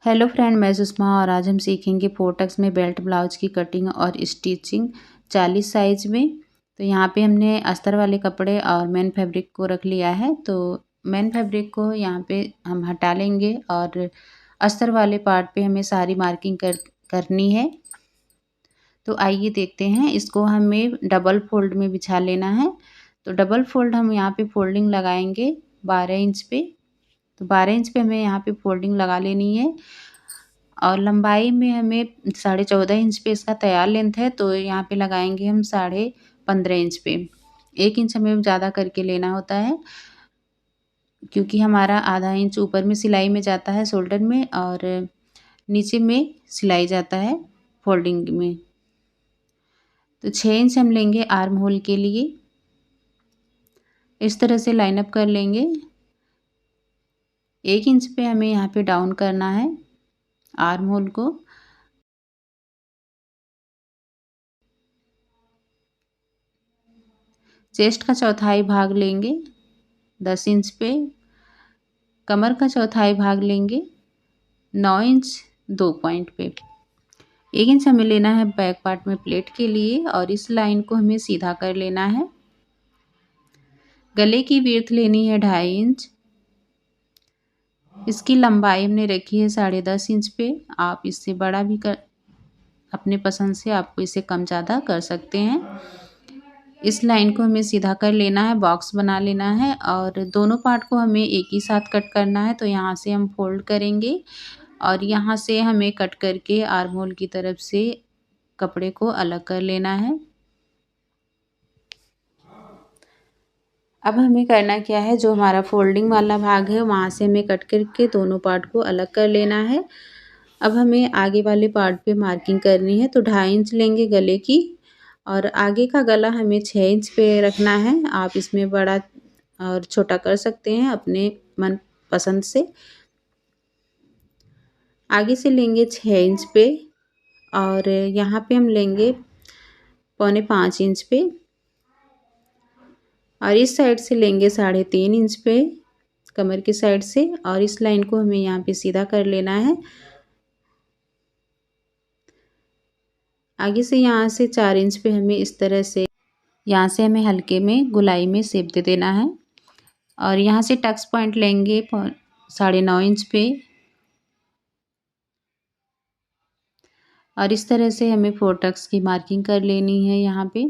Hello friend, मैं सुषमा और आज हम सीखेंगे फोरटक्स में बेल्ट ब्लाउज की कटिंग और स्टिचिंग 40 साइज में। तो यहाँ पे हमने अस्तर वाले कपड़े और मेन फैब्रिक को रख लिया है। तो मेन फैब्रिक को यहाँ पे हम हटा लेंगे और अस्तर वाले पार्ट पे हमें सारी मार्किंग करनी है। तो आइए देखते हैं। इसको हमें डबल फोल्ड में बिछा लेना है। तो डबल फोल्ड हम यहाँ पे फोल्डिंग लगाएंगे 12 इंच पे। तो 12 इंच पे हमें यहाँ पे फोल्डिंग लगा लेनी है और लंबाई में हमें 14.5 इंच पे इसका तैयार लेंथ है। तो यहाँ पे लगाएंगे हम 15.5 इंच पे। 1 इंच हमें ज़्यादा करके लेना होता है क्योंकि हमारा आधा इंच ऊपर में सिलाई में जाता है शोल्डर में और नीचे में सिलाई जाता है फोल्डिंग में। तो 6 इंच हम लेंगे आर्म होल के लिए। इस तरह से लाइन अप कर लेंगे। 1 इंच पे हमें यहाँ पे डाउन करना है आर्म होल को। चेस्ट का चौथाई भाग लेंगे 10 इंच पे। कमर का चौथाई भाग लेंगे 9 इंच 2 पॉइंट पे। 1 इंच हमें लेना है बैक पार्ट में प्लेट के लिए और इस लाइन को हमें सीधा कर लेना है। गले की विड्थ लेनी है 2.5 इंच। इसकी लंबाई हमने रखी है 10.5 इंच पे। आप इससे बड़ा भी कर अपने पसंद से आपको इसे कम ज़्यादा कर सकते हैं। इस लाइन को हमें सीधा कर लेना है, बॉक्स बना लेना है और दोनों पार्ट को हमें एक ही साथ कट करना है। तो यहाँ से हम फोल्ड करेंगे और यहाँ से हमें कट करके आर्म होल की तरफ से कपड़े को अलग कर लेना है। अब हमें करना क्या है, जो हमारा फोल्डिंग वाला भाग है वहाँ से हमें कट करके दोनों पार्ट को अलग कर लेना है। अब हमें आगे वाले पार्ट पे मार्किंग करनी है। तो 2.5 इंच लेंगे गले की और आगे का गला हमें 6 इंच पे रखना है। आप इसमें बड़ा और छोटा कर सकते हैं अपने मन पसंद से। आगे से लेंगे 6 इंच पे और यहाँ पे हम लेंगे 4.25 इंच पे और इस साइड से लेंगे 3.5 इंच पे कमर की साइड से और इस लाइन को हमें यहाँ पे सीधा कर लेना है। आगे से यहाँ से 4 इंच पे हमें इस तरह से यहाँ से हमें हल्के में गुलाई में शेप दे देना है और यहाँ से टक्स पॉइंट लेंगे 9.5 इंच पे और इस तरह से हमें 4 टक्स की मार्किंग कर लेनी है यहाँ पे।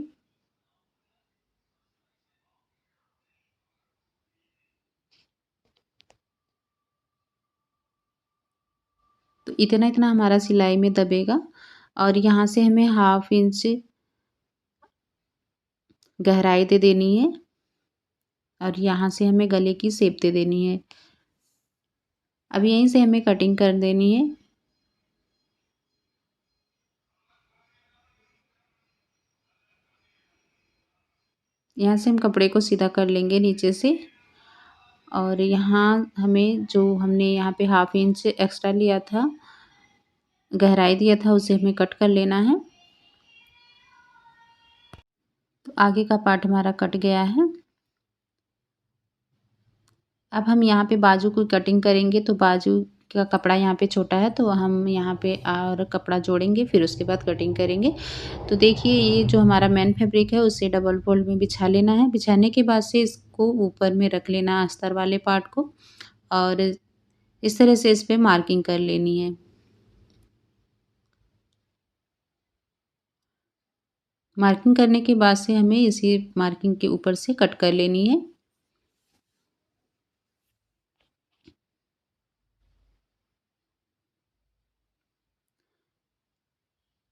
तो इतना इतना हमारा सिलाई में दबेगा और यहाँ से हमें 1/2 इंच गहराई दे देनी है और यहाँ से हमें गले की शेप दे देनी है। अब यहीं से हमें कटिंग कर देनी है। यहाँ से हम कपड़े को सीधा कर लेंगे नीचे से और यहाँ हमें जो हमने यहाँ पे 1/2 इंच एक्स्ट्रा लिया था, गहराई दिया था, उसे हमें कट कर लेना है। तो आगे का पार्ट हमारा कट गया है। अब हम यहाँ पे बाजू की कटिंग करेंगे। तो बाजू का कपड़ा यहाँ पे छोटा है तो हम यहाँ पे और कपड़ा जोड़ेंगे, फिर उसके बाद कटिंग करेंगे। तो देखिए, ये जो हमारा मेन फैब्रिक है उसे डबल फोल्ड में बिछा लेना है। बिछाने के बाद से इसको ऊपर में रख लेना है अस्तर वाले पार्ट को और इस तरह से इस पर मार्किंग कर लेनी है। मार्किंग करने के बाद से हमें इसी मार्किंग के ऊपर से कट कर लेनी है।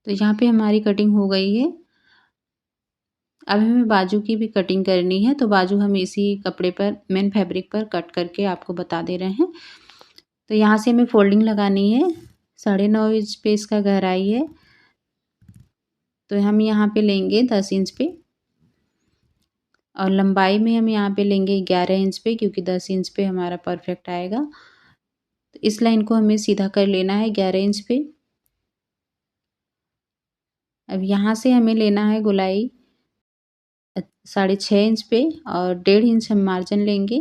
तो यहाँ पे हमारी कटिंग हो गई है। अब हमें बाजू की भी कटिंग करनी है। तो बाजू हम इसी कपड़े पर मेन फैब्रिक पर कट करके आपको बता दे रहे हैं। तो यहाँ से हमें फोल्डिंग लगानी है। 9.5 इंच पे इसका गहराई है। तो हम यहाँ पे लेंगे 10 इंच पे और लंबाई में हम यहाँ पे लेंगे 11 इंच पे, क्योंकि 10 इंच पे हमारा परफेक्ट आएगा। तो इस लाइन को हमें सीधा कर लेना है 11 इंच पे। अब यहाँ से हमें लेना है गोलाई 6.5 इंच पे और 1.5 इंच हम मार्जिन लेंगे।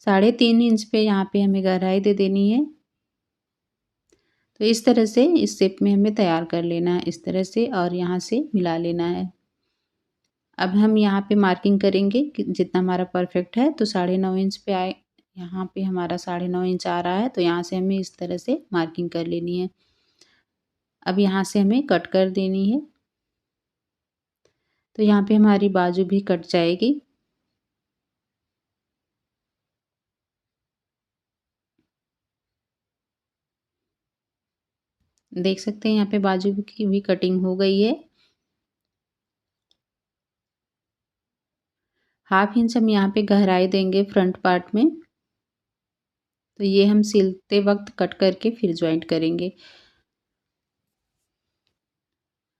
3.5 इंच पे यहाँ पे हमें गहराई दे देनी है तो इस तरह से इस शेप में हमें तैयार कर लेना है, इस तरह से, और यहाँ से मिला लेना है। अब हम यहाँ पे मार्किंग करेंगे कि जितना हमारा परफेक्ट है, तो 9.5 इंच पे आए, यहाँ पे हमारा 9.5 इंच आ रहा है, तो यहाँ से हमें इस तरह से मार्किंग कर लेनी है। अब यहाँ से हमें कट कर देनी है, तो यहाँ पे हमारी बाजू भी कट जाएगी। देख सकते हैं यहाँ पे बाजू की भी कटिंग हो गई है। 1/2 इंच हम यहाँ पे गहराई देंगे फ्रंट पार्ट में, तो ये हम सिलते वक्त कट करके फिर जॉइंट करेंगे।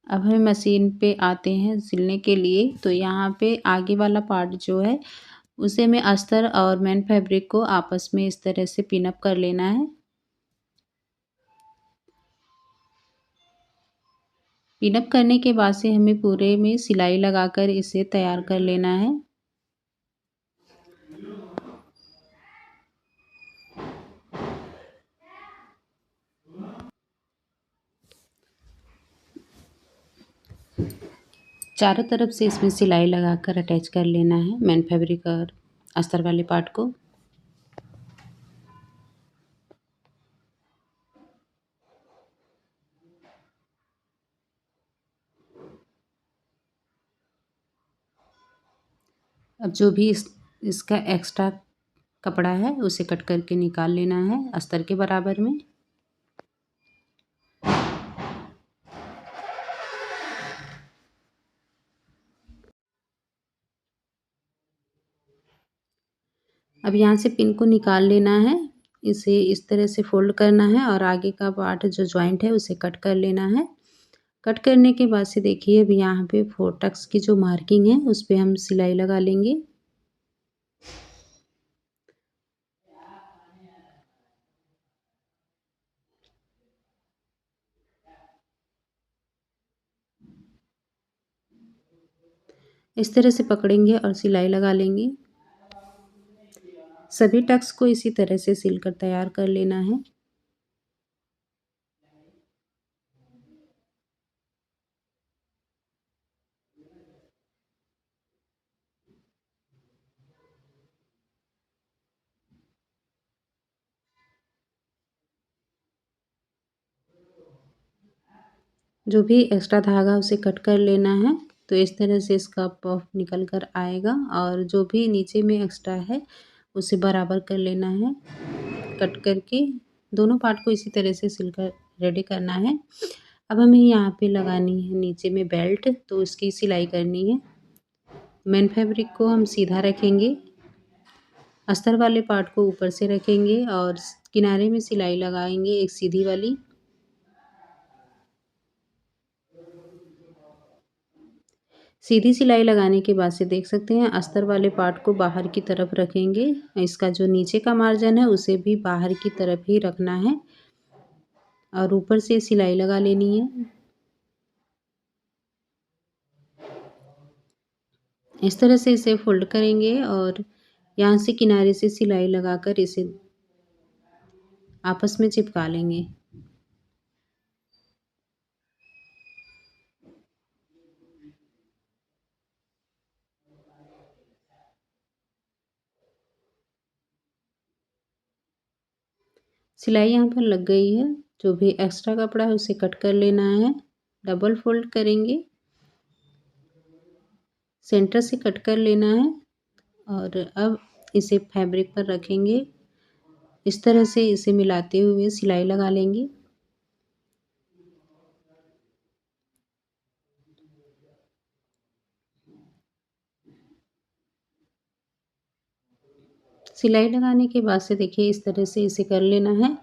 अब हम मशीन पे आते हैं सिलने के लिए, तो यहाँ पे आगे वाला पार्ट जो है उसे हमें अस्तर और मेन फैब्रिक को आपस में इस तरह से पिन अप कर लेना है। पिन अप करने के बाद से हमें पूरे में सिलाई लगाकर इसे तैयार कर लेना है। चारों तरफ से इसमें सिलाई लगाकर अटैच कर लेना है मेन फैब्रिक और अस्तर वाले पार्ट को। अब जो भी इसका एक्स्ट्रा कपड़ा है उसे कट करके निकाल लेना है अस्तर के बराबर में। अब यहाँ से पिन को निकाल लेना है, इसे इस तरह से फोल्ड करना है और आगे का पार्ट जो जॉइंट है उसे कट कर लेना है। कट करने के बाद से देखिए अब यहाँ पे फोर्टक्स की जो मार्किंग है उस पे हम सिलाई लगा लेंगे। इस तरह से पकड़ेंगे और सिलाई लगा लेंगे। सभी टक्स को इसी तरह से सिलकर तैयार कर लेना है। जो भी एक्स्ट्रा धागा उसे कट कर लेना है, तो इस तरह से इसका पफ निकल कर आएगा और जो भी नीचे में एक्स्ट्रा है उसे बराबर कर लेना है। कट करके दोनों पार्ट को इसी तरह से सिलकर रेडी करना है। अब हमें यहाँ पे लगानी है नीचे में बेल्ट, तो उसकी सिलाई करनी है। मेन फैब्रिक को हम सीधा रखेंगे, अस्तर वाले पार्ट को ऊपर से रखेंगे और किनारे में सिलाई लगाएंगे एक सीधी वाली। सीधी सिलाई लगाने के बाद से देख सकते हैं अस्तर वाले पार्ट को बाहर की तरफ रखेंगे। इसका जो नीचे का मार्जिन है उसे भी बाहर की तरफ ही रखना है और ऊपर से सिलाई लगा लेनी है। इस तरह से इसे फोल्ड करेंगे और यहाँ से किनारे से सिलाई लगाकर इसे आपस में चिपका लेंगे। सिलाई यहाँ पर लग गई है। जो भी एक्स्ट्रा कपड़ा है उसे कट कर लेना है, डबल फोल्ड करेंगे, सेंटर से कट कर लेना है और अब इसे फैब्रिक पर रखेंगे। इस तरह से इसे मिलाते हुए सिलाई लगा लेंगे। सिलाई लगाने के बाद से देखिए इस तरह से इसे कर लेना है।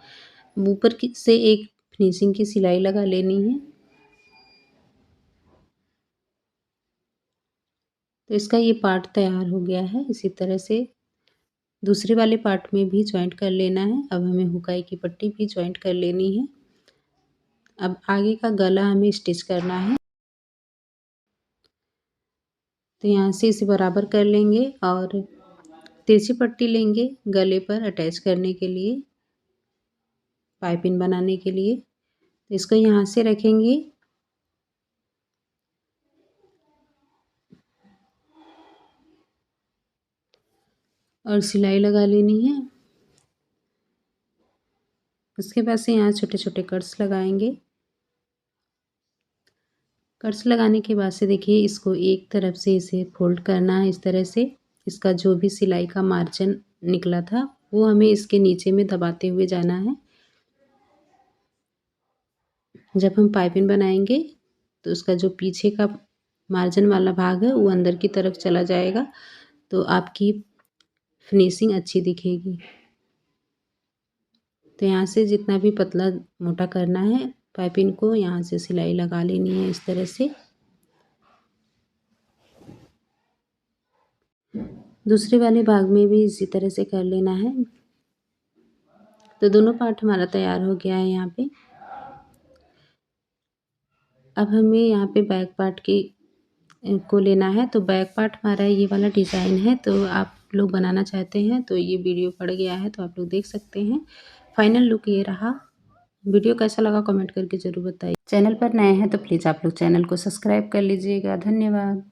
ऊपर की से एक फिनिशिंग की सिलाई लगा लेनी है। तो इसका ये पार्ट तैयार हो गया है। इसी तरह से दूसरे वाले पार्ट में भी जॉइंट कर लेना है। अब हमें हुकाई की पट्टी भी जॉइंट कर लेनी है। अब आगे का गला हमें स्टिच करना है, तो यहाँ से इसे बराबर कर लेंगे और तिरछी पट्टी लेंगे गले पर अटैच करने के लिए, पाइपिंग बनाने के लिए। तो इसको यहाँ से रखेंगे और सिलाई लगा लेनी है। उसके बाद से यहाँ छोटे छोटे कट्स लगाएंगे। कट्स लगाने के बाद से देखिए इसको एक तरफ से इसे फोल्ड करना है इस तरह से। इसका जो भी सिलाई का मार्जिन निकला था वो हमें इसके नीचे में दबाते हुए जाना है। जब हम पाइपिंग बनाएंगे तो उसका जो पीछे का मार्जिन वाला भाग है वो अंदर की तरफ चला जाएगा, तो आपकी फिनिशिंग अच्छी दिखेगी। तो यहाँ से जितना भी पतला मोटा करना है पाइपिंग को, यहाँ से सिलाई लगा लेनी है इस तरह से। दूसरे वाले भाग में भी इसी तरह से कर लेना है। तो दोनों पार्ट हमारा तैयार हो गया है यहाँ पे। अब हमें यहाँ पे बैक पार्ट की को लेना है। तो बैक पार्ट हमारा ये वाला डिज़ाइन है, तो आप लोग बनाना चाहते हैं तो ये वीडियो पड़ गया है तो आप लोग देख सकते हैं। फाइनल लुक ये रहा। वीडियो कैसा लगा कमेंट करके ज़रूर बताइए। चैनल पर नए हैं तो प्लीज़ आप लोग चैनल को सब्सक्राइब कर लीजिएगा। धन्यवाद।